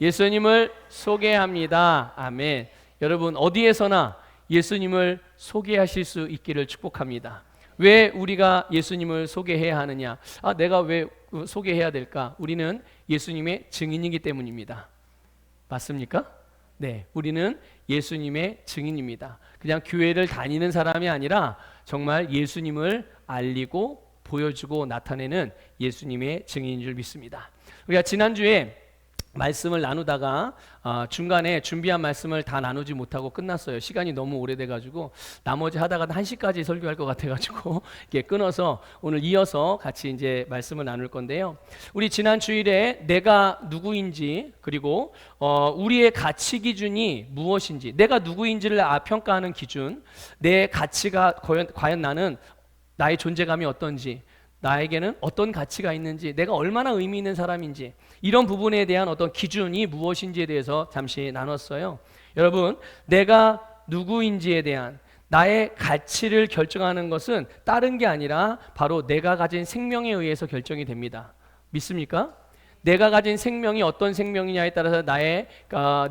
예수님을 소개합니다. 아멘. 여러분 어디에서나 예수님을 소개하실 수 있기를 축복합니다. 왜 우리가 예수님을 소개해야 하느냐? 내가 왜 소개해야 될까? 우리는 예수님의 증인이기 때문입니다. 맞습니까? 네, 우리는 예수님의 증인입니다. 그냥 교회를 다니는 사람이 아니라 정말 예수님을 알리고 보여주고 나타내는 예수님의 증인인 줄 믿습니다. 우리가 지난주에 말씀을 나누다가 중간에 준비한 말씀을 다 나누지 못하고 끝났어요. 시간이 너무 오래돼가지고 나머지 하다가 1시까지 설교할 것 같아가지고 이게 끊어서 오늘 이어서 같이 이제 말씀을 나눌 건데요. 우리 지난 주일에 내가 누구인지 그리고 우리의 가치 기준이 무엇인지, 내가 누구인지를 평가하는 기준, 내 가치가 과연 나의 존재감이 어떤지, 나에게는 어떤 가치가 있는지, 내가 얼마나 의미 있는 사람인지, 이런 부분에 대한 어떤 기준이 무엇인지에 대해서 잠시 나눴어요. 여러분, 내가 누구인지에 대한 나의 가치를 결정하는 것은 다른 게 아니라 바로 내가 가진 생명에 의해서 결정이 됩니다. 믿습니까? 내가 가진 생명이 어떤 생명이냐에 따라서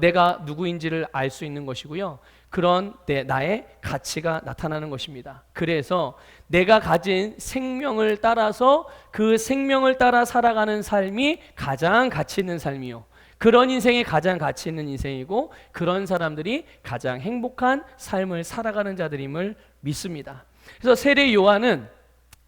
내가 누구인지를 알 수 있는 것이고요. 그런 나의 가치가 나타나는 것입니다. 그래서 내가 가진 생명을 따라서 그 생명을 따라 살아가는 삶이 가장 가치 있는 삶이요, 그런 인생이 가장 가치 있는 인생이고, 그런 사람들이 가장 행복한 삶을 살아가는 자들임을 믿습니다. 그래서 세례 요한은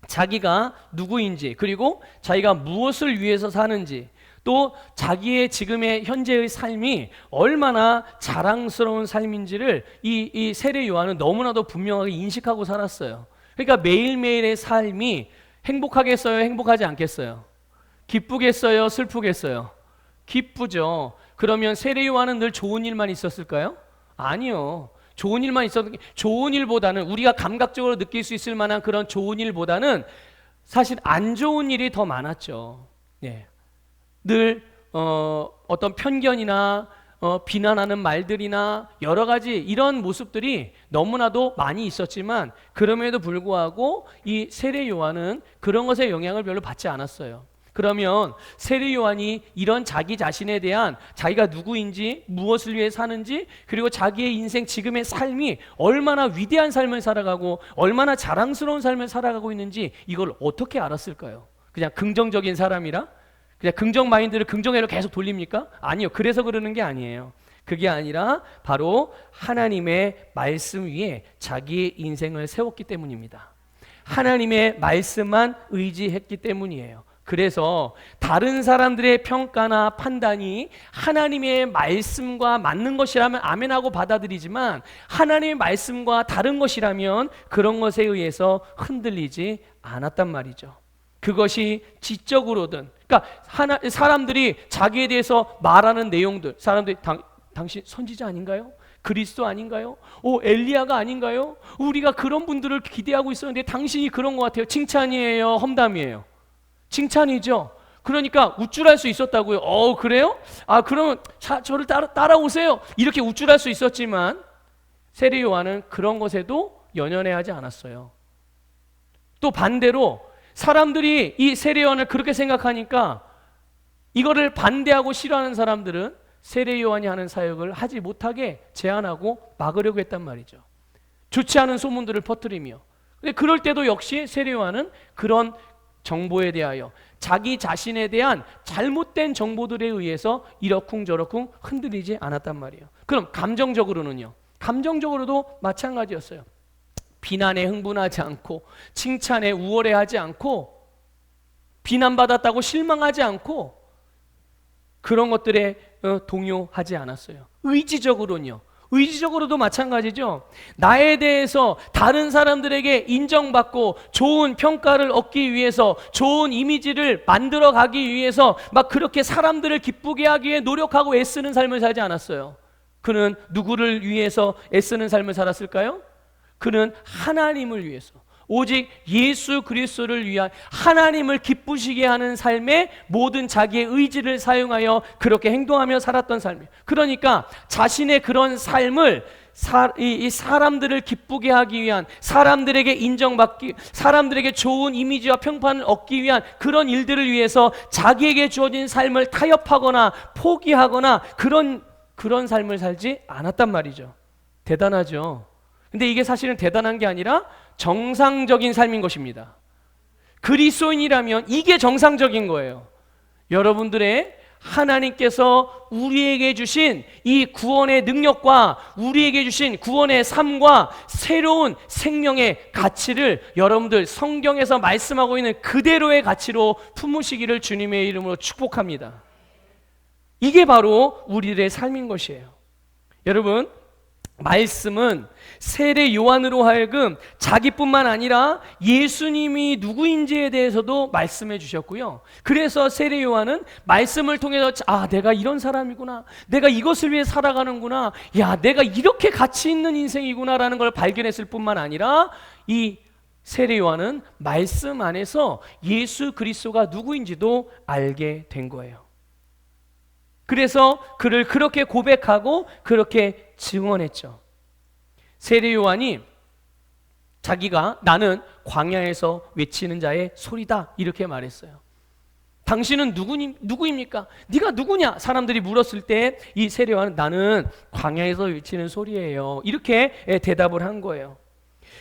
자기가 누구인지, 그리고 자기가 무엇을 위해서 사는지, 또 자기의 지금의 현재의 삶이 얼마나 자랑스러운 삶인지를 이 세례 요한은 너무나도 분명하게 인식하고 살았어요. 그러니까 매일매일의 삶이 행복하겠어요? 행복하지 않겠어요? 기쁘겠어요? 슬프겠어요? 기쁘죠. 그러면 세례 요한은 늘 좋은 일만 있었을까요? 아니요. 좋은 일만 있었던 게, 좋은 일보다는, 우리가 감각적으로 느낄 수 있을 만한 그런 좋은 일보다는 사실 안 좋은 일이 더 많았죠. 예. 늘 어떤 편견이나 비난하는 말들이나 여러 가지 이런 모습들이 너무나도 많이 있었지만, 그럼에도 불구하고 이 세례 요한은 그런 것에 영향을 별로 받지 않았어요. 그러면 세례 요한이 이런 자기 자신에 대한, 자기가 누구인지, 무엇을 위해 사는지, 그리고 자기의 인생 지금의 삶이 얼마나 위대한 삶을 살아가고 얼마나 자랑스러운 삶을 살아가고 있는지 이걸 어떻게 알았을까요? 그냥 긍정적인 사람이라? 그냥 긍정 마인드를 긍정회로 계속 돌립니까? 아니요. 그래서 그러는 게 아니에요. 그게 아니라 바로 하나님의 말씀 위에 자기의 인생을 세웠기 때문입니다. 하나님의 말씀만 의지했기 때문이에요. 그래서 다른 사람들의 평가나 판단이 하나님의 말씀과 맞는 것이라면 아멘하고 받아들이지만, 하나님의 말씀과 다른 것이라면 그런 것에 의해서 흔들리지 않았단 말이죠. 그것이 지적으로든, 그러니까 사람들이 자기에 대해서 말하는 내용들, 사람들이 당신 선지자 아닌가요? 그리스도 아닌가요? 엘리야가 아닌가요? 우리가 그런 분들을 기대하고 있었는데 당신이 그런 것 같아요. 칭찬이에요? 험담이에요? 칭찬이죠. 그러니까 우쭐할 수 있었다고요. 그래요? 그러면 저를 따라오세요. 이렇게 우쭐할 수 있었지만 세례 요한은 그런 것에도 연연해하지 않았어요. 또 반대로 사람들이 이 세례 요한을 그렇게 생각하니까 이거를 반대하고 싫어하는 사람들은 세례 요한이 하는 사역을 하지 못하게 제한하고 막으려고 했단 말이죠. 좋지 않은 소문들을 퍼뜨리며. 근데 그럴 때도 역시 세례 요한은 그런 정보에 대하여, 자기 자신에 대한 잘못된 정보들에 의해서 이러쿵저러쿵 흔들리지 않았단 말이에요. 그럼 감정적으로는요? 감정적으로도 마찬가지였어요. 비난에 흥분하지 않고, 칭찬에 우월해하지 않고, 비난받았다고 실망하지 않고, 그런 것들에 동요하지 않았어요. 의지적으로도 마찬가지죠. 나에 대해서 다른 사람들에게 인정받고 좋은 평가를 얻기 위해서, 좋은 이미지를 만들어 가기 위해서 막 그렇게 사람들을 기쁘게 하기 위해 노력하고 애쓰는 삶을 살지 않았어요. 그는 누구를 위해서 애쓰는 삶을 살았을까요? 그는 하나님을 위해서, 오직 예수 그리스도를 위한, 하나님을 기쁘시게 하는 삶에 모든 자기의 의지를 사용하여 그렇게 행동하며 살았던 삶이에요. 그러니까 자신의 그런 삶을 이 사람들을 기쁘게 하기 위한, 사람들에게 인정받기, 사람들에게 좋은 이미지와 평판을 얻기 위한 그런 일들을 위해서 자기에게 주어진 삶을 타협하거나 포기하거나 그런 삶을 살지 않았단 말이죠. 대단하죠. 근데 이게 사실은 대단한 게 아니라 정상적인 삶인 것입니다. 그리스도인이라면 이게 정상적인 거예요. 여러분들의 하나님께서 우리에게 주신 이 구원의 능력과 우리에게 주신 구원의 삶과 새로운 생명의 가치를 여러분들 성경에서 말씀하고 있는 그대로의 가치로 품으시기를 주님의 이름으로 축복합니다. 이게 바로 우리들의 삶인 것이에요. 여러분, 말씀은 세례 요한으로 하여금 자기뿐만 아니라 예수님이 누구인지에 대해서도 말씀해 주셨고요. 그래서 세례 요한은 말씀을 통해서 내가 이런 사람이구나, 내가 이것을 위해 살아가는구나, 내가 이렇게 가치 있는 인생이구나라는 걸 발견했을 뿐만 아니라 이 세례 요한은 말씀 안에서 예수 그리스도가 누구인지도 알게 된 거예요. 그래서 그를 그렇게 고백하고 그렇게 증언했죠. 세례 요한이 자기가 나는 광야에서 외치는 자의 소리다 이렇게 말했어요. 당신은 누구입니까? 네가 누구냐? 사람들이 물었을 때 이 세례 요한은 나는 광야에서 외치는 소리예요. 이렇게 대답을 한 거예요.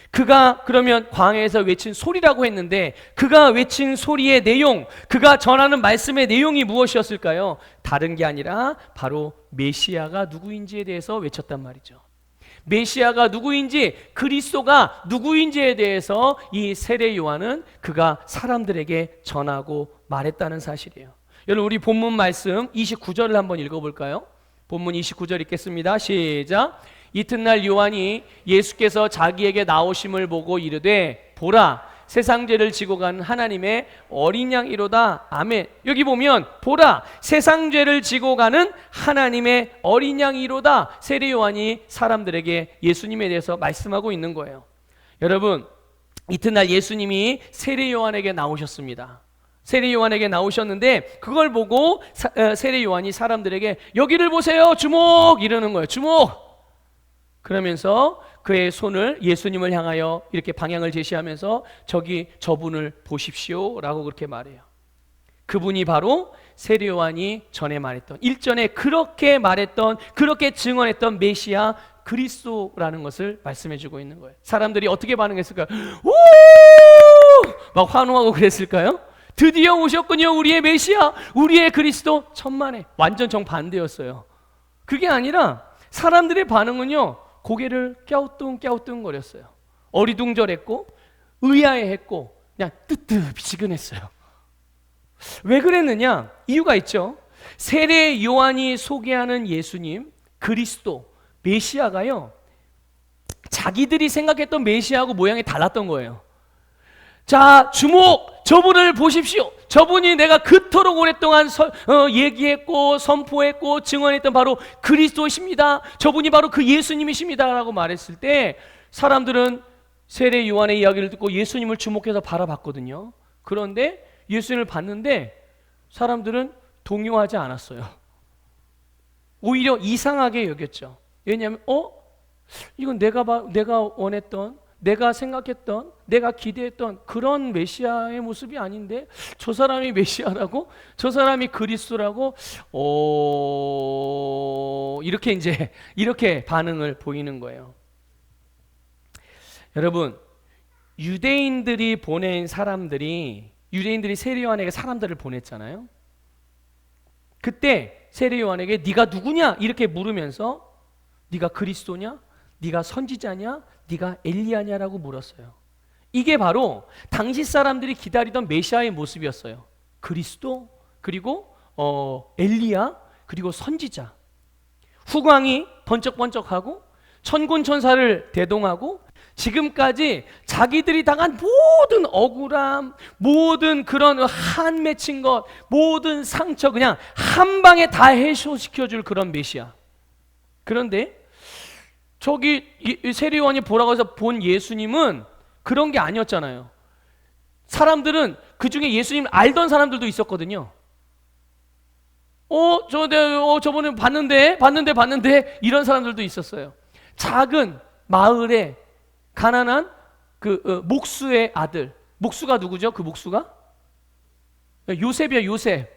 그가 그러면 광야에서 외친 소리라고 했는데 그가 외친 소리의 내용, 그가 전하는 말씀의 내용이 무엇이었을까요? 다른 게 아니라 바로 메시아가 누구인지에 대해서 외쳤단 말이죠. 메시아가 누구인지, 그리스도가 누구인지에 대해서 이 세례 요한은 그가 사람들에게 전하고 말했다는 사실이에요. 여러분, 우리 본문 말씀 29절을 한번 읽어볼까요? 본문 29절 읽겠습니다. 시작. 이튿날 요한이 예수께서 자기에게 나오심을 보고 이르되 보라, 세상 죄를 지고 간 하나님의 어린 양이로다. 아멘. 여기 보면 보라, 세상 죄를 지고 가는 하나님의 어린 양이로다. 세례 요한이 사람들에게 예수님에 대해서 말씀하고 있는 거예요. 여러분, 이튿날 예수님이 세례 요한에게 나오셨습니다. 세례 요한에게 나오셨는데 그걸 보고 세례 요한이 사람들에게 여기를 보세요, 주목, 이러는 거예요. 주목. 그러면서 그의 손을 예수님을 향하여 이렇게 방향을 제시하면서 저분을 보십시오 라고 그렇게 말해요. 그분이 바로 세례 요한이 전에 말했던, 일전에 그렇게 말했던, 그렇게 증언했던 메시아 그리스도라는 것을 말씀해주고 있는 거예요. 사람들이 어떻게 반응했을까요? 오! 막 환호하고 그랬을까요? 드디어 오셨군요, 우리의 메시아, 우리의 그리스도. 천만에. 완전 정반대였어요. 그게 아니라 사람들의 반응은요, 고개를 갸우뚱 거렸어요. 어리둥절했고 의아해했고 그냥 뜨뜻미지근했어요. 왜 그랬느냐? 이유가 있죠. 세례 요한이 소개하는 예수님, 그리스도, 메시아가요, 자기들이 생각했던 메시아하고 모양이 달랐던 거예요. 자, 주목! 저분을 보십시오. 저분이 내가 그토록 오랫동안 얘기했고 선포했고 증언했던 바로 그리스도이십니다. 저분이 바로 그 예수님이십니다 라고 말했을 때 사람들은 세례 요한의 이야기를 듣고 예수님을 주목해서 바라봤거든요. 그런데 예수님을 봤는데 사람들은 동요하지 않았어요. 오히려 이상하게 여겼죠. 왜냐하면 이건 내가 원했던, 내가 생각했던, 내가 기대했던 그런 메시아의 모습이 아닌데, 저 사람이 메시아라고? 저 사람이 그리스도라고? 이렇게 반응을 보이는 거예요. 여러분, 유대인들이 세례 요한에게 사람들을 보냈잖아요. 그때 세례 요한에게 네가 누구냐? 이렇게 물으면서 네가 그리스도냐? 네가 선지자냐? 네가 엘리야냐라고 물었어요. 이게 바로 당시 사람들이 기다리던 메시아의 모습이었어요. 그리스도, 그리고 엘리야, 그리고 선지자. 후광이 번쩍번쩍하고 천군 천사를 대동하고 지금까지 자기들이 당한 모든 억울함, 모든 그런 한 맺힌 것, 모든 상처 그냥 한 방에 다 해소시켜줄 그런 메시아. 그런데 저기 세례 요한이 보라고 해서 본 예수님은 그런 게 아니었잖아요. 사람들은 그 중에 예수님 알던 사람들도 있었거든요. 저번에 봤는데 이런 사람들도 있었어요. 작은 마을에 가난한 목수의 아들. 목수가 누구죠? 그 목수가? 요셉이야, 요셉.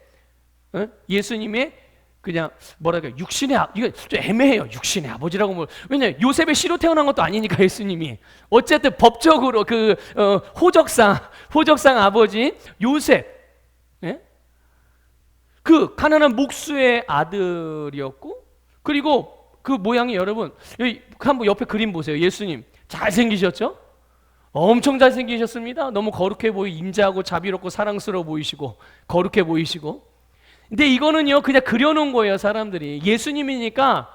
예수님의 그냥 뭐랄까 육신의 이거 좀 애매해요. 육신의 아버지라고 왜냐면 요셉의 씨로 태어난 것도 아니니까 예수님이. 어쨌든 법적으로 호적상 아버지 요셉. 예? 그 가난한 목수의 아들이었고, 그리고 그 모양이 여러분 여기 한번 옆에 그림 보세요. 예수님 잘생기셨죠? 엄청 잘생기셨습니다. 너무 거룩해 인자하고 자비롭고 사랑스러워 보이시고 거룩해 보이시고. 근데 이거는요 그냥 그려놓은 거예요. 사람들이 예수님이니까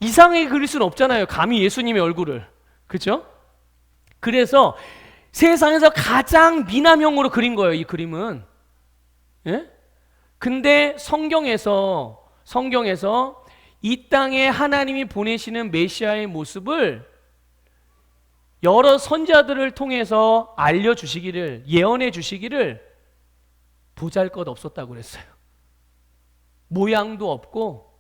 이상하게 그릴 수는 없잖아요. 감히 예수님의 얼굴을. 그렇죠? 그래서 세상에서 가장 미남형으로 그린 거예요. 이 그림은. 예? 근데 성경에서 이 땅에 하나님이 보내시는 메시아의 모습을 여러 선지자들을 통해서 알려주시기를, 예언해 주시기를 보잘것없었다고 그랬어요. 모양도 없고,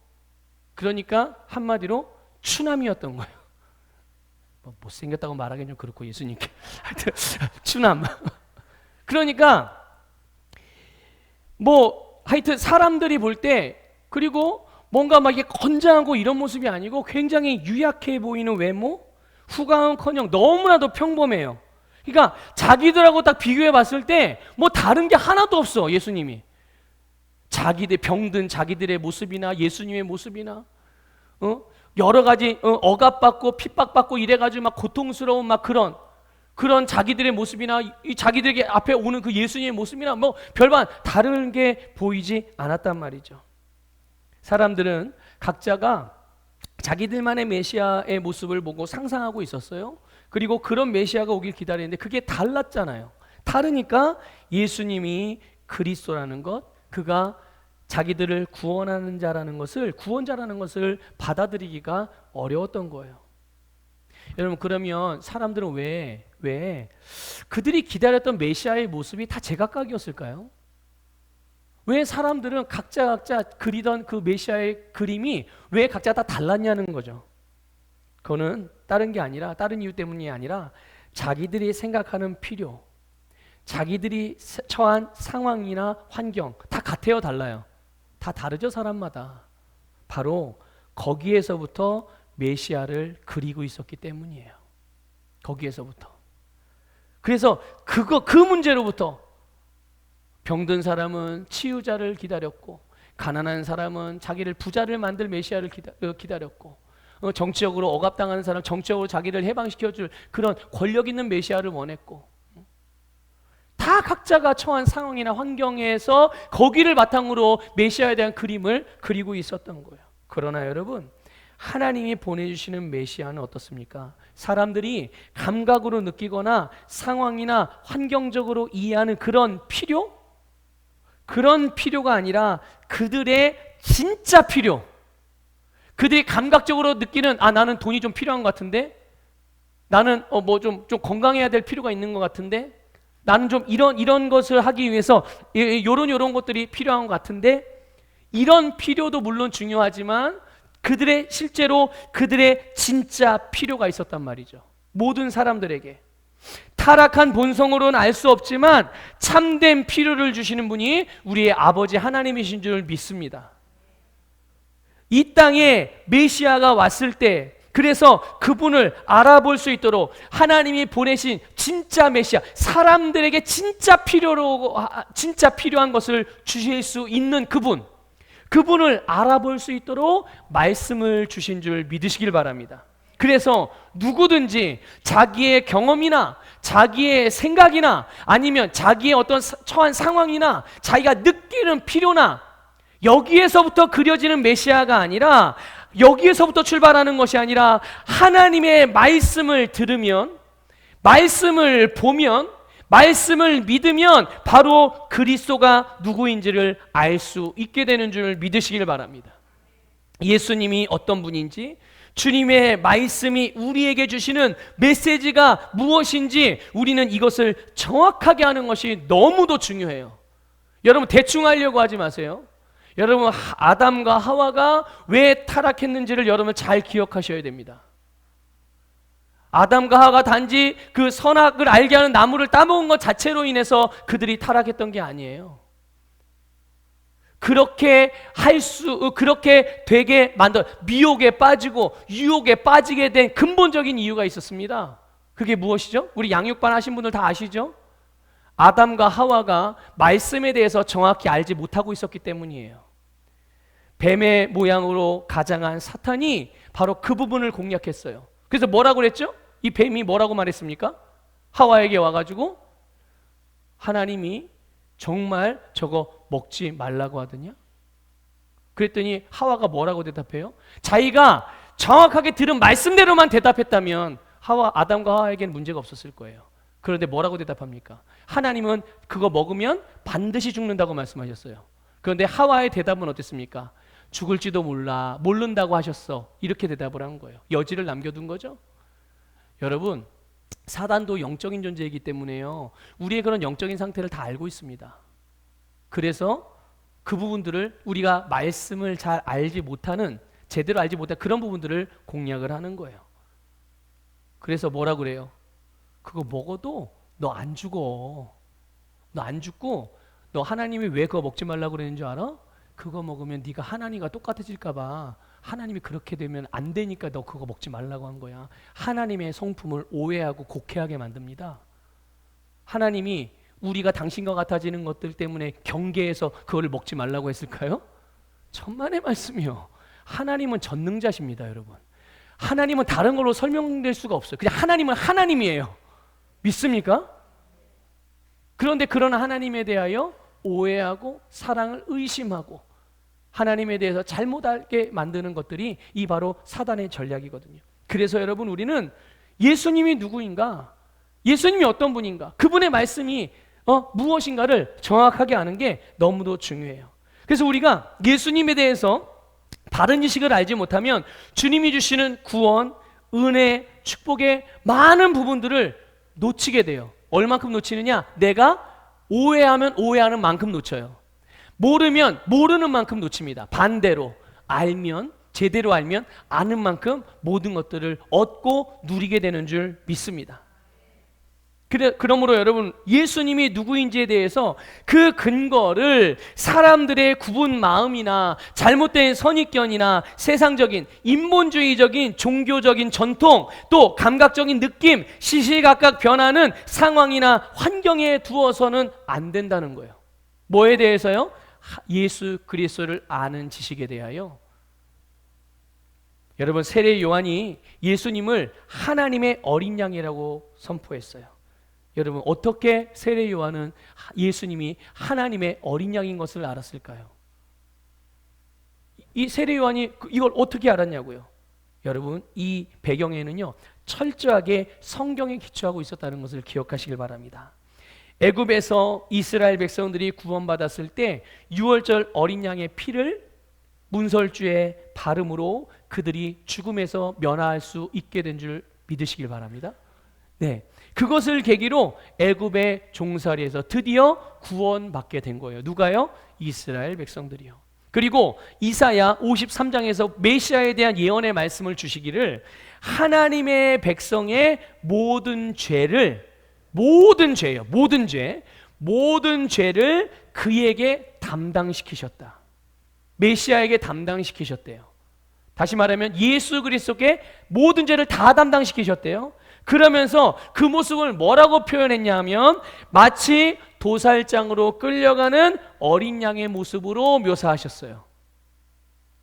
그러니까 한마디로 추남이었던 거예요. 못생겼다고 말하기는 좀 그렇고 예수님께 하여튼 추남. 그러니까 하여튼 사람들이 볼 때, 그리고 뭔가 막 이게 건장하고 이런 모습이 아니고 굉장히 유약해 보이는 외모, 후광은커녕 너무나도 평범해요. 그러니까 자기들하고 딱 비교해 봤을 때 뭐 다른 게 하나도 없어. 예수님이 자기들 병든 자기들의 모습이나 예수님의 모습이나 여러 가지 억압받고 핍박받고 이래가지고 막 고통스러운 막 그런 자기들의 모습이나 이 자기들에게 앞에 오는 그 예수님의 모습이나 뭐 별반 다른 게 보이지 않았단 말이죠. 사람들은 각자가 자기들만의 메시아의 모습을 보고 상상하고 있었어요. 그리고 그런 메시아가 오길 기다리는데 그게 달랐잖아요. 다르니까 예수님이 그리스도라는 것, 그가 자기들을 구원하는 자라는 것을, 구원자라는 것을 받아들이기가 어려웠던 거예요. 여러분, 그러면 사람들은 왜 그들이 기다렸던 메시아의 모습이 다 제각각이었을까요? 왜 사람들은 각자 그리던 그 메시아의 그림이 왜 각자 다 달랐냐는 거죠. 그거는 다른 이유 때문이 아니라 자기들이 생각하는 필요, 자기들이 처한 상황이나 환경 다 같아요, 달라요? 다 다르죠, 사람마다. 바로 거기에서부터 메시아를 그리고 있었기 때문이에요. 거기에서부터. 그래서 그 문제로부터 병든 사람은 치유자를 기다렸고, 가난한 사람은 자기를 부자를 만들 메시아를 기다렸고, 정치적으로 억압당하는 사람, 정치적으로 자기를 해방시켜줄 그런 권력 있는 메시아를 원했고, 다 각자가 처한 상황이나 환경에서 거기를 바탕으로 메시아에 대한 그림을 그리고 있었던 거예요. 그러나 여러분, 하나님이 보내주시는 메시아는 어떻습니까? 사람들이 감각으로 느끼거나 상황이나 환경적으로 이해하는 그런 필요가 아니라 그들의 진짜 필요, 그들이 감각적으로 느끼는 나는 돈이 좀 필요한 것 같은데, 나는 좀 건강해야 될 필요가 있는 것 같은데, 나는 좀 이런 것을 하기 위해서 요런 것들이 필요한 것 같은데, 이런 필요도 물론 중요하지만 실제로 그들의 진짜 필요가 있었단 말이죠. 모든 사람들에게. 타락한 본성으로는 알 수 없지만 참된 필요를 주시는 분이 우리의 아버지 하나님이신 줄 믿습니다. 이 땅에 메시아가 왔을 때, 그래서 그분을 알아볼 수 있도록 하나님이 보내신 진짜 메시아, 사람들에게 진짜 필요한 것을 주실 수 있는 그분을 알아볼 수 있도록 말씀을 주신 줄 믿으시길 바랍니다. 그래서 누구든지 자기의 경험이나 자기의 생각이나 아니면 자기의 어떤 처한 상황이나 자기가 느끼는 필요나, 여기에서부터 그려지는 메시아가 아니라, 여기에서부터 출발하는 것이 아니라 하나님의 말씀을 들으면, 말씀을 보면, 말씀을 믿으면 바로 그리스도가 누구인지를 알 수 있게 되는 줄 믿으시길 바랍니다. 예수님이 어떤 분인지, 주님의 말씀이 우리에게 주시는 메시지가 무엇인지 우리는 이것을 정확하게 하는 것이 너무도 중요해요. 여러분, 대충 하려고 하지 마세요. 여러분, 아담과 하와가 왜 타락했는지를 여러분 잘 기억하셔야 됩니다. 아담과 하와가 단지 그 선악을 알게 하는 나무를 따먹은 것 자체로 인해서 그들이 타락했던 게 아니에요. 그렇게 그렇게 되게 미혹에 빠지고 유혹에 빠지게 된 근본적인 이유가 있었습니다. 그게 무엇이죠? 우리 양육반 하신 분들 다 아시죠? 아담과 하와가 말씀에 대해서 정확히 알지 못하고 있었기 때문이에요. 뱀의 모양으로 가장한 사탄이 바로 그 부분을 공략했어요. 그래서 뭐라고 그랬죠? 이 뱀이 뭐라고 말했습니까? 하와에게 와가지고 하나님이 정말 저거 먹지 말라고 하더냐? 그랬더니 하와가 뭐라고 대답해요? 자기가 정확하게 들은 말씀대로만 대답했다면 아담과 하와에게는 문제가 없었을 거예요. 그런데 뭐라고 대답합니까? 하나님은 그거 먹으면 반드시 죽는다고 말씀하셨어요. 그런데 하와의 대답은 어땠습니까? 죽을지도 모른다고 하셨어. 이렇게 대답을 한 거예요. 여지를 남겨둔 거죠. 여러분, 사단도 영적인 존재이기 때문에요, 우리의 그런 영적인 상태를 다 알고 있습니다. 그래서 그 부분들을 우리가 말씀을 잘 제대로 알지 못한 그런 부분들을 공략을 하는 거예요. 그래서 뭐라 그래요? 그거 먹어도 너 안 죽어. 너 안 죽고 너 하나님이 왜 그거 먹지 말라고 그러는 줄 알아? 그거 먹으면 네가 하나님과 똑같아질까 봐. 하나님이 그렇게 되면 안 되니까 너 그거 먹지 말라고 한 거야. 하나님의 성품을 오해하고 곡해하게 만듭니다. 하나님이 우리가 당신과 같아지는 것들 때문에 경계해서 그거를 먹지 말라고 했을까요? 천만의 말씀이요. 하나님은 전능자십니다, 여러분. 하나님은 다른 걸로 설명될 수가 없어요. 그냥 하나님은 하나님이에요. 믿습니까? 그런데 그런 하나님에 대하여 오해하고 사랑을 의심하고 하나님에 대해서 잘못 알게 만드는 것들이 이 바로 사단의 전략이거든요. 그래서 여러분, 우리는 예수님이 누구인가, 예수님이 어떤 분인가, 그분의 말씀이 무엇인가를 정확하게 아는 게 너무도 중요해요. 그래서 우리가 예수님에 대해서 바른 지식을 알지 못하면 주님이 주시는 구원, 은혜, 축복의 많은 부분들을 놓치게 돼요. 얼만큼 놓치느냐? 내가 오해하면 오해하는 만큼 놓쳐요. 모르면 모르는 만큼 놓칩니다. 반대로 제대로 알면 아는 만큼 모든 것들을 얻고 누리게 되는 줄 믿습니다. 그러므로 여러분, 예수님이 누구인지에 대해서 그 근거를 사람들의 굽은 마음이나 잘못된 선입견이나 세상적인 인본주의적인 종교적인 전통, 또 감각적인 느낌, 시시각각 변하는 상황이나 환경에 두어서는 안 된다는 거예요. 뭐에 대해서요? 예수 그리스도를 아는 지식에 대하여. 여러분, 세례 요한이 예수님을 하나님의 어린 양이라고 선포했어요. 여러분, 어떻게 세례 요한은 예수님이 하나님의 어린 양인 것을 알았을까요? 이 세례 요한이 이걸 어떻게 알았냐고요? 여러분, 이 배경에는요, 철저하게 성경에 기초하고 있었다는 것을 기억하시길 바랍니다. 애굽에서 이스라엘 백성들이 구원받았을 때 유월절 어린 양의 피를 문설주에 바름으로 그들이 죽음에서 면할 수 있게 된 줄 믿으시길 바랍니다. 네, 그것을 계기로 애굽의 종살이에서 드디어 구원받게 된 거예요. 누가요? 이스라엘 백성들이요. 그리고 이사야 53장에서 메시아에 대한 예언의 말씀을 주시기를 하나님의 백성의 모든 죄를 그에게 담당시키셨다. 메시아에게 담당시키셨대요. 다시 말하면 예수 그리스도께 모든 죄를 다 담당시키셨대요. 그러면서 그 모습을 뭐라고 표현했냐 하면 마치 도살장으로 끌려가는 어린 양의 모습으로 묘사하셨어요.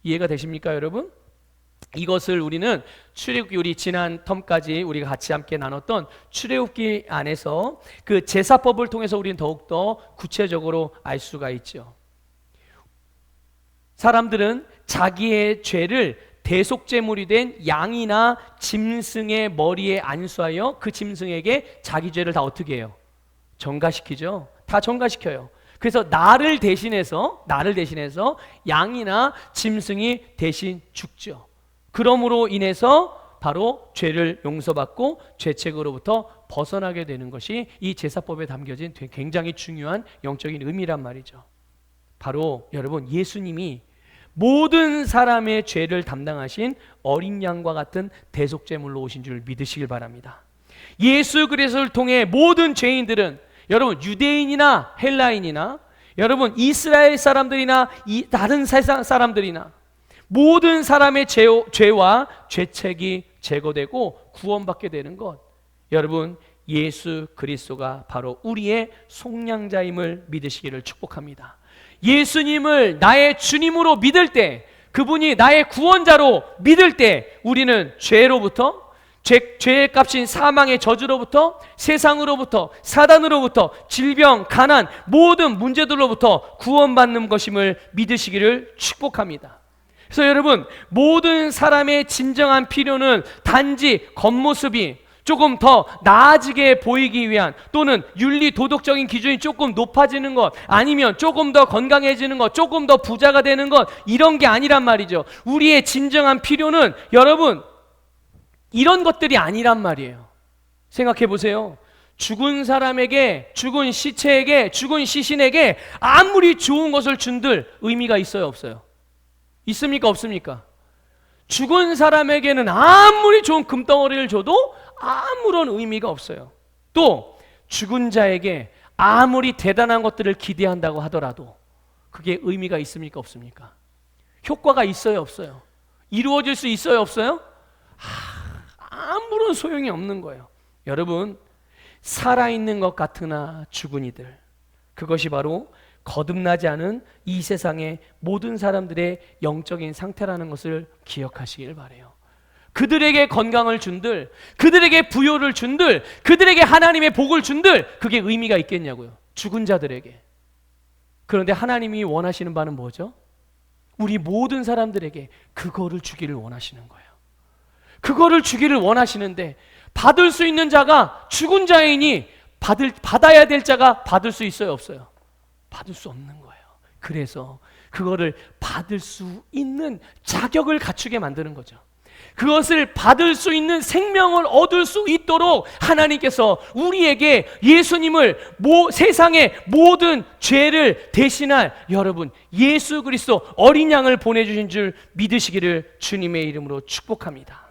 이해가 되십니까, 여러분? 이것을 우리는 출애굽기, 우리 지난 텀까지 우리가 같이 함께 나눴던 출애굽기 안에서 그 제사법을 통해서 우리는 더욱더 구체적으로 알 수가 있죠. 사람들은 자기의 죄를 대속제물이 된 양이나 짐승의 머리에 안수하여 그 짐승에게 자기 죄를 다 어떻게 해요? 전가시키죠. 다 전가시켜요. 그래서 나를 대신해서 양이나 짐승이 대신 죽죠. 그러므로 인해서 바로 죄를 용서받고 죄책으로부터 벗어나게 되는 것이 이 제사법에 담겨진 굉장히 중요한 영적인 의미란 말이죠. 바로 여러분, 예수님이 모든 사람의 죄를 담당하신 어린 양과 같은 대속제물로 오신 줄 믿으시길 바랍니다. 예수 그리스도를 통해 모든 죄인들은, 여러분 유대인이나 헬라인이나, 여러분 이스라엘 사람들이나 다른 세상 사람들이나, 모든 사람의 죄와 죄책이 제거되고 구원받게 되는 것, 여러분 예수 그리스도가 바로 우리의 속량자임을 믿으시기를 축복합니다. 예수님을 나의 주님으로 믿을 때, 그분이 나의 구원자로 믿을 때, 우리는 죄로부터, 죄의 값인 사망의 저주로부터, 세상으로부터, 사단으로부터, 질병, 가난, 모든 문제들로부터 구원받는 것임을 믿으시기를 축복합니다. 그래서 여러분, 모든 사람의 진정한 필요는 단지 겉모습이 조금 더 나아지게 보이기 위한, 또는 윤리 도덕적인 기준이 조금 높아지는 것, 아니면 조금 더 건강해지는 것, 조금 더 부자가 되는 것, 이런 게 아니란 말이죠. 우리의 진정한 필요는 여러분 이런 것들이 아니란 말이에요. 생각해 보세요. 죽은 사람에게, 죽은 시체에게, 죽은 시신에게 아무리 좋은 것을 준들 의미가 있어요, 없어요? 있습니까, 없습니까? 죽은 사람에게는 아무리 좋은 금덩어리를 줘도 아무런 의미가 없어요. 또 죽은 자에게 아무리 대단한 것들을 기대한다고 하더라도 그게 의미가 있습니까, 없습니까? 효과가 있어요, 없어요? 이루어질 수 있어요, 없어요? 아무런 소용이 없는 거예요. 여러분, 살아있는 것 같으나 죽은 이들, 그것이 바로 거듭나지 않은 이 세상의 모든 사람들의 영적인 상태라는 것을 기억하시길 바라요. 그들에게 건강을 준들, 그들에게 부요를 준들, 그들에게 하나님의 복을 준들, 그게 의미가 있겠냐고요, 죽은 자들에게. 그런데 하나님이 원하시는 바는 뭐죠? 우리 모든 사람들에게 그거를 주기를 원하시는 거예요. 그거를 주기를 원하시는데, 받을 수 있는 자가 죽은 자이니 받아야 될 자가 받을 수 있어요, 없어요? 받을 수 없는 거예요. 그래서 그거를 받을 수 있는 자격을 갖추게 만드는 거죠. 그것을 받을 수 있는 생명을 얻을 수 있도록 하나님께서 우리에게 예수님을, 세상의 모든 죄를 대신할 여러분 예수 그리스도 어린 양을 보내주신 줄 믿으시기를 주님의 이름으로 축복합니다.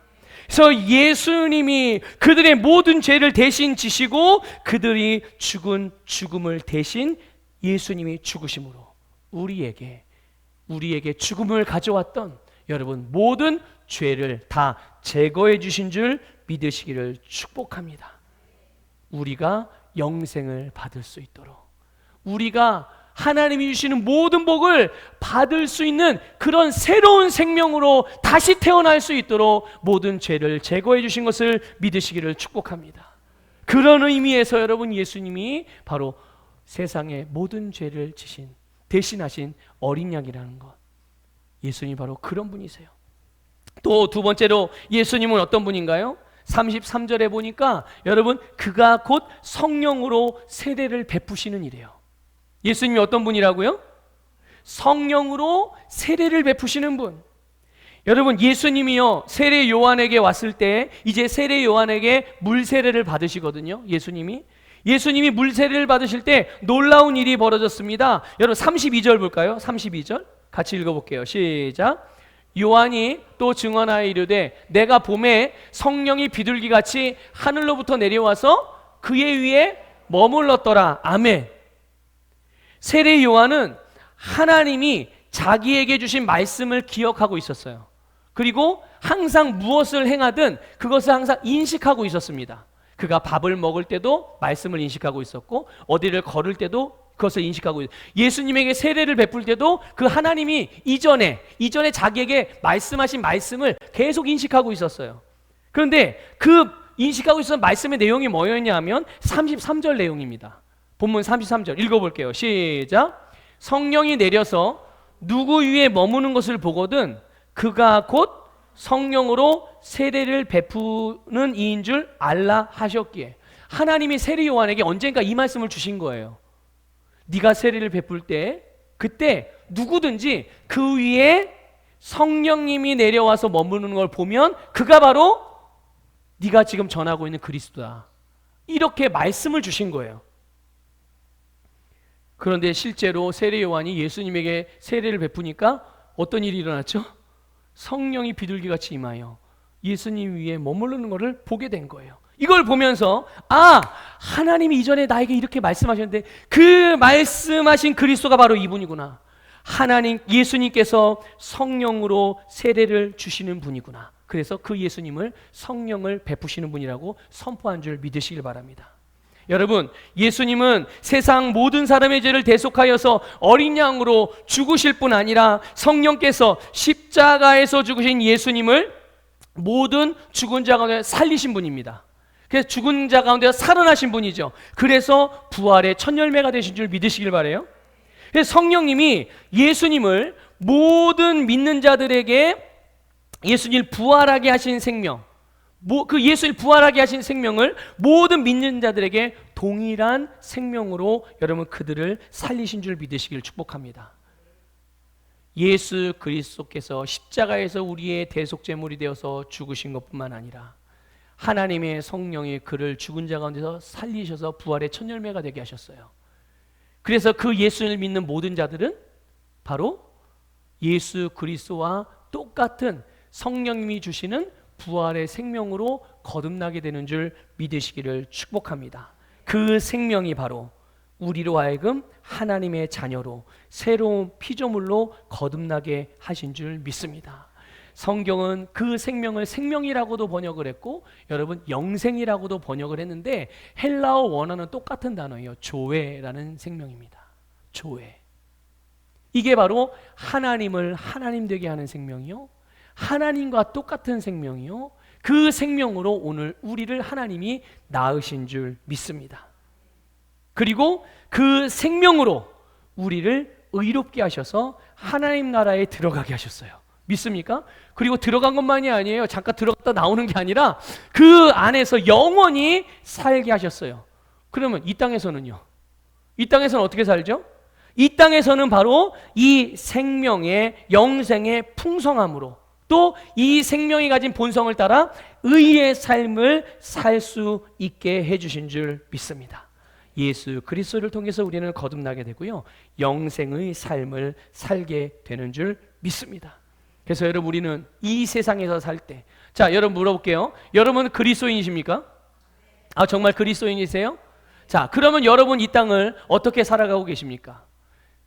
그래서 예수님이 그들의 모든 죄를 대신 지시고 그들이 죽은 죽음을 대신 예수님이 죽으심으로 우리에게 죽음을 가져왔던 여러분 모든 죄를 다 제거해 주신 줄 믿으시기를 축복합니다. 우리가 영생을 받을 수 있도록, 우리가 하나님이 주시는 모든 복을 받을 수 있는 그런 새로운 생명으로 다시 태어날 수 있도록 모든 죄를 제거해 주신 것을 믿으시기를 축복합니다. 그런 의미에서 여러분 예수님이 바로 세상의 모든 죄를 지신, 대신하신 어린 양이라는 것, 예수님이 바로 그런 분이세요. 또 두 번째로 예수님은 어떤 분인가요? 33절에 보니까 여러분 그가 곧 성령으로 세례를 베푸시는 이래요. 예수님이 어떤 분이라고요? 성령으로 세례를 베푸시는 분. 여러분 예수님이요 세례 요한에게 왔을 때 이제 세례 요한에게 물 세례를 받으시거든요. 예수님이 물 세례를 받으실 때 놀라운 일이 벌어졌습니다. 여러분 32절 볼까요? 32절 같이 읽어볼게요. 시작. 요한이 또 증언하여 이르되 내가 봄에 성령이 비둘기같이 하늘로부터 내려와서 그의 위에 머물렀더라. 아멘. 세례 요한은 하나님이 자기에게 주신 말씀을 기억하고 있었어요. 그리고 항상 무엇을 행하든 그것을 항상 인식하고 있었습니다. 그가 밥을 먹을 때도 말씀을 인식하고 있었고 어디를 걸을 때도 그것을 인식하고 있어요. 예수님에게 세례를 베풀 때도 그 하나님이 이전에 자기에게 말씀하신 말씀을 계속 인식하고 있었어요. 그런데 그 인식하고 있었던 말씀의 내용이 뭐였냐 하면 33절 내용입니다. 본문 33절 읽어볼게요. 시작. 성령이 내려서 누구 위에 머무는 것을 보거든 그가 곧 성령으로 세례를 베푸는 이인 줄 알라 하셨기에, 하나님이 세례 요한에게 언젠가 이 말씀을 주신 거예요. 네가 세례를 베풀 때 그때 누구든지 그 위에 성령님이 내려와서 머무는 걸 보면 그가 바로 네가 지금 전하고 있는 그리스도다. 이렇게 말씀을 주신 거예요. 그런데 실제로 세례 요한이 예수님에게 세례를 베푸니까 어떤 일이 일어났죠? 성령이 비둘기같이 임하여 예수님 위에 머무르는 것을 보게 된 거예요. 이걸 보면서 하나님이 이전에 나에게 이렇게 말씀하셨는데 그 말씀하신 그리스도가 바로 이분이구나. 하나님 예수님께서 성령으로 세례를 주시는 분이구나. 그래서 그 예수님을 성령을 베푸시는 분이라고 선포한 줄 믿으시길 바랍니다. 여러분, 예수님은 세상 모든 사람의 죄를 대속하여서 어린 양으로 죽으실 뿐 아니라 성령께서 십자가에서 죽으신 예수님을 모든 죽은 자 가운데 살리신 분입니다. 그래서 죽은 자 가운데 살아나신 분이죠. 그래서 부활의 첫 열매가 되신 줄 믿으시길 바라요. 그래서 성령님이 예수님을 모든 믿는 자들에게 예수님을 부활하게 하신 생명, 그 예수를 부활하게 하신 생명을 모든 믿는 자들에게 동일한 생명으로 여러분 그들을 살리신 줄 믿으시길 축복합니다. 예수 그리스도께서 십자가에서 우리의 대속제물이 되어서 죽으신 것뿐만 아니라 하나님의 성령이 그를 죽은 자 가운데서 살리셔서 부활의 첫 열매가 되게 하셨어요. 그래서 그 예수를 믿는 모든 자들은 바로 예수 그리스도와 똑같은 성령님이 주시는 부활의 생명으로 거듭나게 되는 줄 믿으시기를 축복합니다. 그 생명이 바로 우리로 하여금 하나님의 자녀로 새로운 피조물로 거듭나게 하신 줄 믿습니다. 성경은 그 생명을 생명이라고도 번역을 했고 여러분 영생이라고도 번역을 했는데 헬라어 원어는 똑같은 단어예요. 조에라는 생명입니다. 조에. 이게 바로 하나님을 하나님 되게 하는 생명이요, 하나님과 똑같은 생명이요, 그 생명으로 오늘 우리를 하나님이 낳으신 줄 믿습니다. 그리고 그 생명으로 우리를 의롭게 하셔서 하나님 나라에 들어가게 하셨어요. 믿습니까? 그리고 들어간 것만이 아니에요. 잠깐 들어갔다 나오는 게 아니라 그 안에서 영원히 살게 하셨어요. 그러면 이 땅에서는요? 이 땅에서는 어떻게 살죠? 이 땅에서는 바로 이 생명의 영생의 풍성함으로 또 이 생명이 가진 본성을 따라 의의 삶을 살 수 있게 해주신 줄 믿습니다. 예수 그리스도를 통해서 우리는 거듭나게 되고요, 영생의 삶을 살게 되는 줄 믿습니다. 그래서 여러분 우리는 이 세상에서 살 때, 자 여러분 물어볼게요. 여러분 그리스도인이십니까? 정말 그리스도인이세요? 자 그러면 여러분 이 땅을 어떻게 살아가고 계십니까?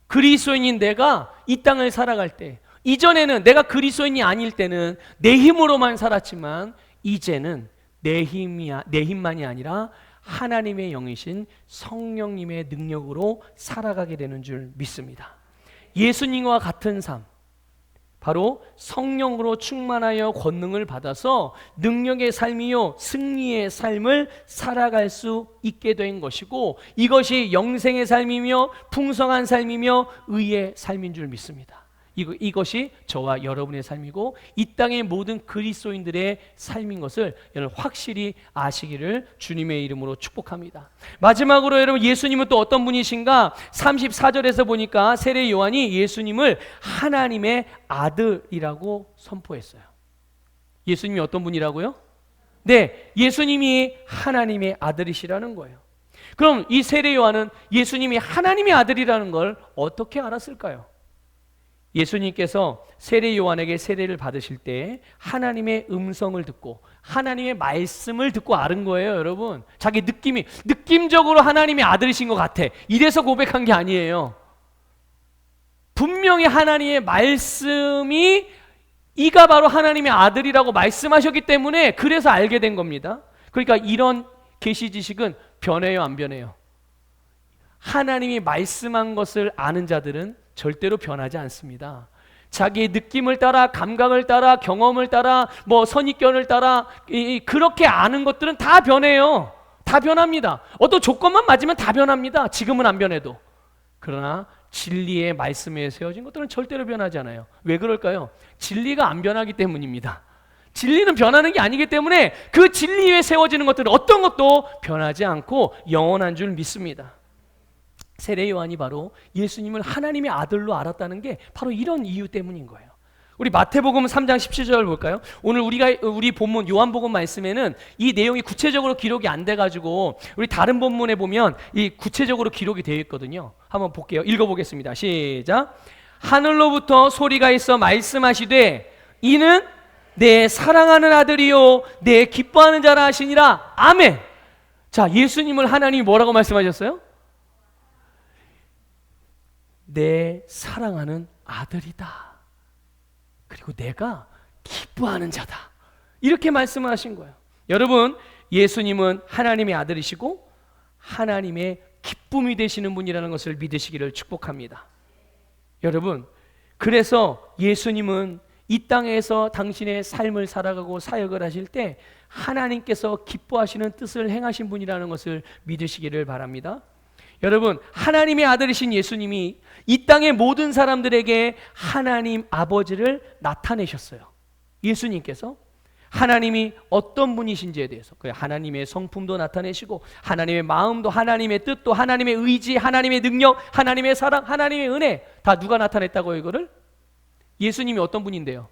그리스도인인 내가 이 땅을 살아갈 때, 이전에는 내가 그리스도인이 아닐 때는 내 힘으로만 살았지만 이제는 내 힘만이 아니라 하나님의 영이신 성령님의 능력으로 살아가게 되는 줄 믿습니다. 예수님과 같은 삶, 바로 성령으로 충만하여 권능을 받아서 능력의 삶이요 승리의 삶을 살아갈 수 있게 된 것이고, 이것이 영생의 삶이며 풍성한 삶이며 의의 삶인 줄 믿습니다. 이것이 저와 여러분의 삶이고 이 땅의 모든 그리스도인들의 삶인 것을 여러분 확실히 아시기를 주님의 이름으로 축복합니다. 마지막으로 여러분 예수님은 또 어떤 분이신가? 34절에서 보니까 세례 요한이 예수님을 하나님의 아들이라고 선포했어요. 예수님이 어떤 분이라고요? 네, 예수님이 하나님의 아들이시라는 거예요. 그럼 이 세례 요한은 예수님이 하나님의 아들이라는 걸 어떻게 알았을까요? 예수님께서 세례 요한에게 세례를 받으실 때 하나님의 음성을 듣고 하나님의 말씀을 듣고 알은 거예요. 여러분 자기 느낌적으로 하나님의 아들이신 것 같아, 이래서 고백한 게 아니에요. 분명히 하나님의 말씀이 이가 바로 하나님의 아들이라고 말씀하셨기 때문에 그래서 알게 된 겁니다. 그러니까 이런 계시 지식은 변해요, 안 변해요? 하나님이 말씀한 것을 아는 자들은 절대로 변하지 않습니다. 자기의 느낌을 따라, 감각을 따라, 경험을 따라, 선입견을 따라 그렇게 아는 것들은 다 변해요. 다 변합니다. 어떤 조건만 맞으면 다 변합니다. 지금은 안 변해도. 그러나 진리의 말씀에 세워진 것들은 절대로 변하지 않아요. 왜 그럴까요? 진리가 안 변하기 때문입니다. 진리는 변하는 게 아니기 때문에 그 진리 위에 세워지는 것들은 어떤 것도 변하지 않고 영원한 줄 믿습니다. 세례 요한이 바로 예수님을 하나님의 아들로 알았다는 게 바로 이런 이유 때문인 거예요. 우리 마태복음 3장 17절 볼까요? 오늘 우리 본문 요한복음 말씀에는 이 내용이 구체적으로 기록이 안 돼가지고 우리 다른 본문에 보면 이 구체적으로 기록이 되어 있거든요. 한번 볼게요. 읽어보겠습니다. 시작. 하늘로부터 소리가 있어 말씀하시되 이는 내 사랑하는 아들이요 내 기뻐하는 자라 하시니라. 아멘. 자, 예수님을 하나님이 뭐라고 말씀하셨어요? 내 사랑하는 아들이다. 그리고 내가 기뻐하는 자다. 이렇게 말씀을 하신 거예요. 여러분, 예수님은 하나님의 아들이시고 하나님의 기쁨이 되시는 분이라는 것을 믿으시기를 축복합니다. 여러분, 그래서 예수님은 이 땅에서 당신의 삶을 살아가고 사역을 하실 때 하나님께서 기뻐하시는 뜻을 행하신 분이라는 것을 믿으시기를 바랍니다. 여러분, 하나님의 아들이신 예수님이 이 땅의 모든 사람들에게 하나님 아버지를 나타내셨어요. 예수님께서 하나님이 어떤 분이신지에 대해서 하나님의 성품도 나타내시고 하나님의 마음도, 하나님의 뜻도, 하나님의 의지, 하나님의 능력, 하나님의 사랑, 하나님의 은혜 다 누가 나타냈다고요? 이거를? 예수님이 어떤 분인데요?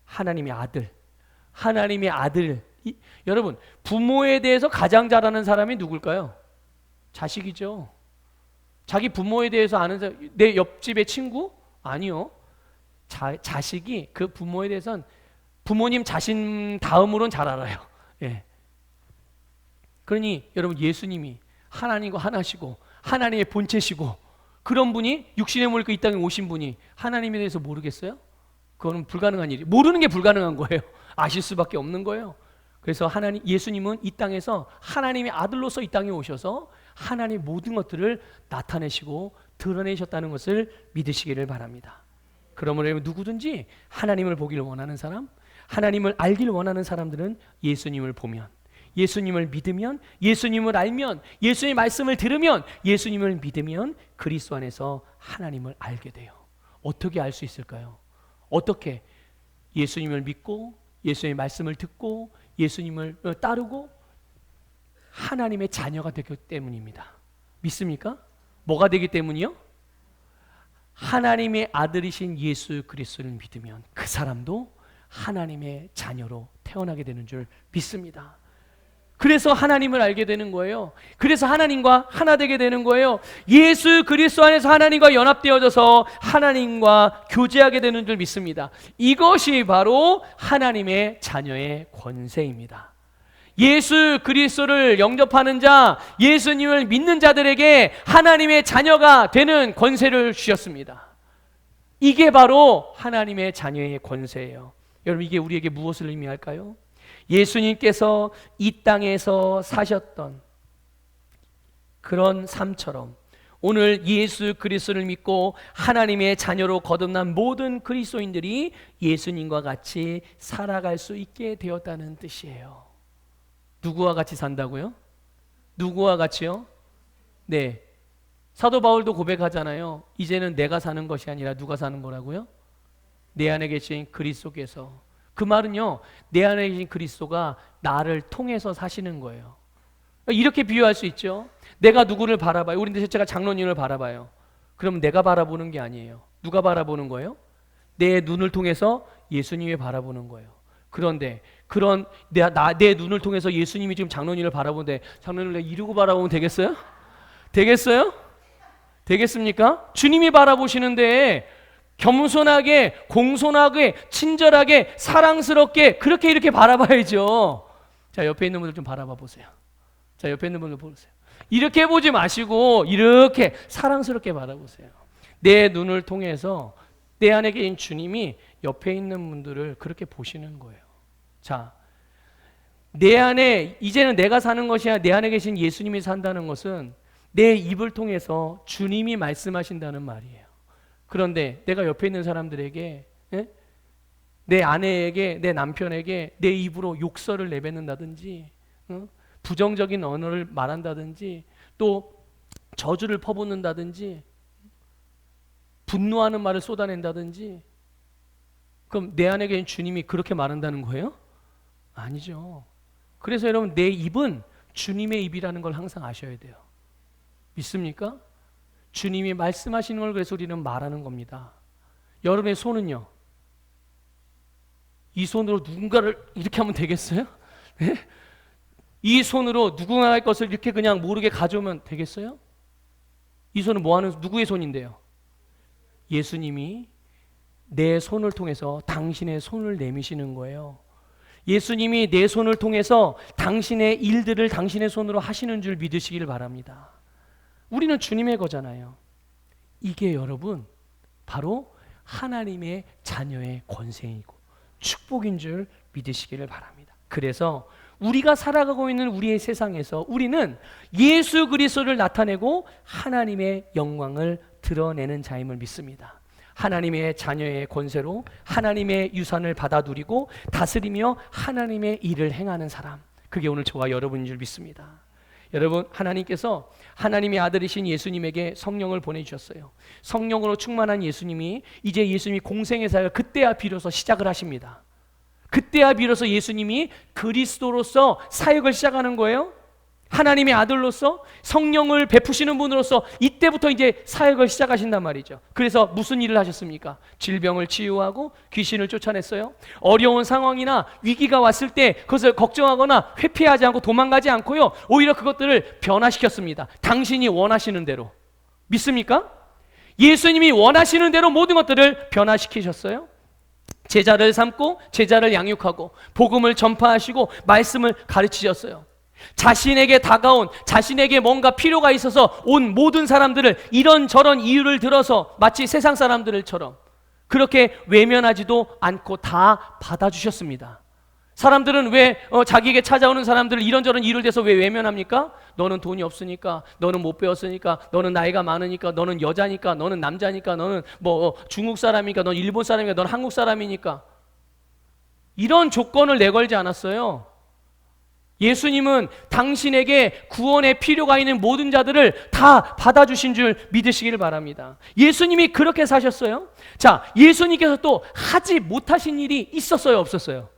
하나님의 아들. 하나님의 아들. 여러분, 부모에 대해서 가장 잘 아는 사람이 누굴까요? 자식이죠. 자기 부모에 대해서 아는 사람, 내 옆집의 친구? 아니요. 자식이 그 부모에 대해서는 부모님 자신 다음으로는 잘 알아요. 예. 그러니 여러분, 예수님이 하나님과 하나시고 하나님의 본체시고 그런 분이 육신의 몸을 입고 이 땅에 오신 분이 하나님에 대해서 모르겠어요? 그거는 불가능한 일이, 모르는 게 불가능한 거예요. 아실 수밖에 없는 거예요. 그래서 예수님은 이 땅에서 하나님의 아들로서 이 땅에 오셔서 하나님의 모든 것들을 나타내시고 드러내셨다는 것을 믿으시기를 바랍니다. 그러므로 누구든지 하나님을 보기를 원하는 사람, 하나님을 알기를 원하는 사람들은 예수님을 보면, 예수님을 믿으면, 예수님을 알면, 예수님의 말씀을 들으면, 예수님을 믿으면 그리스도 안에서 하나님을 알게 돼요. 어떻게 알 수 있을까요? 어떻게? 예수님을 믿고 예수님의 말씀을 듣고 예수님을 따르고 하나님의 자녀가 되기 때문입니다. 믿습니까? 뭐가 되기 때문이요? 하나님의 아들이신 예수 그리스도를 믿으면 그 사람도 하나님의 자녀로 태어나게 되는 줄 믿습니다. 그래서 하나님을 알게 되는 거예요. 그래서 하나님과 하나 되게 되는 거예요. 예수 그리스도 안에서 하나님과 연합되어져서 하나님과 교제하게 되는 줄 믿습니다. 이것이 바로 하나님의 자녀의 권세입니다. 예수 그리스도를 영접하는 자, 예수님을 믿는 자들에게 하나님의 자녀가 되는 권세를 주셨습니다. 이게 바로 하나님의 자녀의 권세예요. 여러분, 이게 우리에게 무엇을 의미할까요? 예수님께서 이 땅에서 사셨던 그런 삶처럼 오늘 예수 그리스도를 믿고 하나님의 자녀로 거듭난 모든 그리스도인들이 예수님과 같이 살아갈 수 있게 되었다는 뜻이에요. 누구와 같이 산다고요? 누구와 같이요? 네, 사도 바울도 고백하잖아요. 이제는 내가 사는 것이 아니라 누가 사는 거라고요? 내 안에 계신 그리스도께서. 그 말은요, 내 안에 계신 그리스도가 나를 통해서 사시는 거예요. 이렇게 비유할 수 있죠. 내가 누구를 바라봐요? 우리 제가 장로님을 바라봐요. 그럼 내가 바라보는 게 아니에요. 누가 바라보는 거예요? 내 눈을 통해서 예수님이 바라보는 거예요. 그런데 내 눈을 통해서 예수님이 지금 장로님을 바라보는데 장로님을 내가 이러고 바라보면 되겠어요? 되겠어요? 되겠습니까? 주님이 바라보시는데 겸손하게, 공손하게, 친절하게, 사랑스럽게 그렇게 이렇게 바라봐야죠. 자, 옆에 있는 분들 좀 바라봐 보세요. 자, 옆에 있는 분들 보세요. 이렇게 보지 마시고 이렇게 사랑스럽게 바라보세요. 내 눈을 통해서 내 안에 계신 주님이 옆에 있는 분들을 그렇게 보시는 거예요. 자, 내 안에 이제는 내가 사는 것이 아니라 내 안에 계신 예수님이 산다는 것은 내 입을 통해서 주님이 말씀하신다는 말이에요. 그런데 내가 옆에 있는 사람들에게, 내 아내에게, 내 남편에게 내 입으로 욕설을 내뱉는다든지, 부정적인 언어를 말한다든지, 또 저주를 퍼붓는다든지, 분노하는 말을 쏟아낸다든지, 그럼 내 안에 계신 주님이 그렇게 말한다는 거예요? 아니죠. 그래서 여러분, 내 입은 주님의 입이라는 걸 항상 아셔야 돼요. 믿습니까? 주님이 말씀하시는 걸 그래서 우리는 말하는 겁니다. 여러분의 손은요, 이 손으로 누군가를 이렇게 하면 되겠어요? 네? 이 손으로 누군가의 것을 이렇게 그냥 모르게 가져오면 되겠어요? 이 손은 뭐 하는, 누구의 손인데요? 예수님이 내 손을 통해서 당신의 손을 내미시는 거예요. 예수님이 내 손을 통해서 당신의 일들을 당신의 손으로 하시는 줄 믿으시길 바랍니다. 우리는 주님의 거잖아요. 이게 여러분 바로 하나님의 자녀의 권세이고 축복인 줄 믿으시기를 바랍니다. 그래서 우리가 살아가고 있는 우리의 세상에서 우리는 예수 그리스도를 나타내고 하나님의 영광을 드러내는 자임을 믿습니다. 하나님의 자녀의 권세로 하나님의 유산을 받아 누리고 다스리며 하나님의 일을 행하는 사람, 그게 오늘 저와 여러분인 줄 믿습니다. 여러분, 하나님께서 하나님의 아들이신 예수님에게 성령을 보내주셨어요. 성령으로 충만한 예수님이 이제 예수님이 공생의 사역을 그때야 비로소 시작을 하십니다. 그때야 비로소 예수님이 그리스도로서 사역을 시작하는 거예요. 하나님의 아들로서 성령을 베푸시는 분으로서 이때부터 이제 사역을 시작하신단 말이죠. 그래서 무슨 일을 하셨습니까? 질병을 치유하고 귀신을 쫓아냈어요. 어려운 상황이나 위기가 왔을 때 그것을 걱정하거나 회피하지 않고 도망가지 않고요, 오히려 그것들을 변화시켰습니다. 당신이 원하시는 대로. 믿습니까? 예수님이 원하시는 대로 모든 것들을 변화시키셨어요. 제자를 삼고 제자를 양육하고 복음을 전파하시고 말씀을 가르치셨어요. 자신에게 다가온, 자신에게 뭔가 필요가 있어서 온 모든 사람들을 이런저런 이유를 들어서 마치 세상 사람들처럼 그렇게 외면하지도 않고 다 받아주셨습니다. 사람들은 왜 자기에게 찾아오는 사람들을 이런저런 이유를 대서 왜 외면합니까? 너는 돈이 없으니까, 너는 못 배웠으니까, 너는 나이가 많으니까, 너는 여자니까, 너는 남자니까, 너는 뭐 중국 사람이니까, 너는 일본 사람이니까, 너는 한국 사람이니까. 이런 조건을 내걸지 않았어요. 예수님은 당신에게 구원의 필요가 있는 모든 자들을 다 받아주신 줄 믿으시기를 바랍니다. 예수님이 그렇게 사셨어요. 자, 예수님께서 또 하지 못하신 일이 있었어요, 없었어요?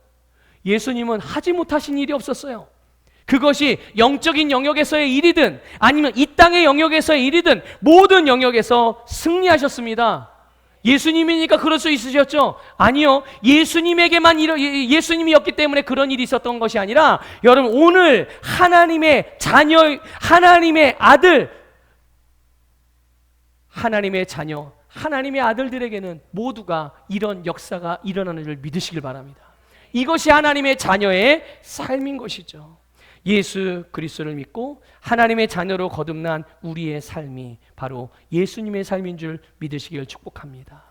예수님은 하지 못하신 일이 없었어요. 그것이 영적인 영역에서의 일이든 아니면 이 땅의 영역에서의 일이든 모든 영역에서 승리하셨습니다. 예수님이니까 그럴 수 있으셨죠? 아니요. 예수님이었기 때문에 그런 일이 있었던 것이 아니라, 여러분, 오늘 하나님의 자녀, 하나님의 아들, 하나님의 자녀, 하나님의 아들들에게는 모두가 이런 역사가 일어나는 줄 믿으시길 바랍니다. 이것이 하나님의 자녀의 삶인 것이죠. 예수 그리스도를 믿고 하나님의 자녀로 거듭난 우리의 삶이 바로 예수님의 삶인 줄 믿으시길 축복합니다.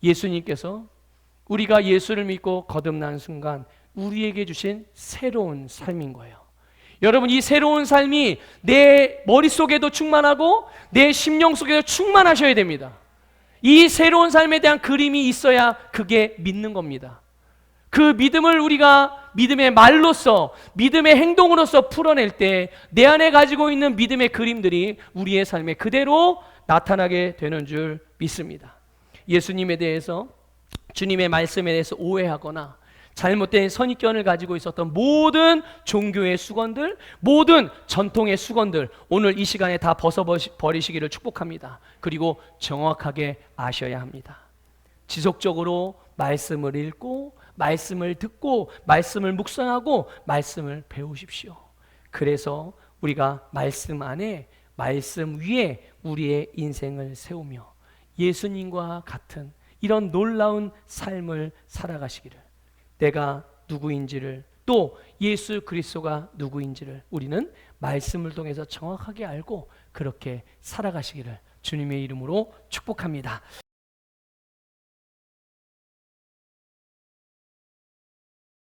예수님께서 우리가 예수를 믿고 거듭난 순간 우리에게 주신 새로운 삶인 거예요. 여러분, 이 새로운 삶이 내 머릿속에도 충만하고 내 심령 속에도 충만하셔야 됩니다. 이 새로운 삶에 대한 그림이 있어야 그게 믿는 겁니다. 그 믿음을 우리가 믿음의 말로써, 믿음의 행동으로써 풀어낼 때 내 안에 가지고 있는 믿음의 그림들이 우리의 삶에 그대로 나타나게 되는 줄 믿습니다. 예수님에 대해서, 주님의 말씀에 대해서 오해하거나 잘못된 선입견을 가지고 있었던 모든 종교의 수건들, 모든 전통의 수건들, 오늘 이 시간에 다 벗어버리시기를 축복합니다. 그리고 정확하게 아셔야 합니다. 지속적으로 말씀을 읽고 말씀을 듣고 말씀을 묵상하고 말씀을 배우십시오. 그래서 우리가 말씀 안에, 말씀 위에 우리의 인생을 세우며 예수님과 같은 이런 놀라운 삶을 살아가시기를, 내가 누구인지를, 또 예수 그리스도가 누구인지를 우리는 말씀을 통해서 정확하게 알고 그렇게 살아가시기를 주님의 이름으로 축복합니다.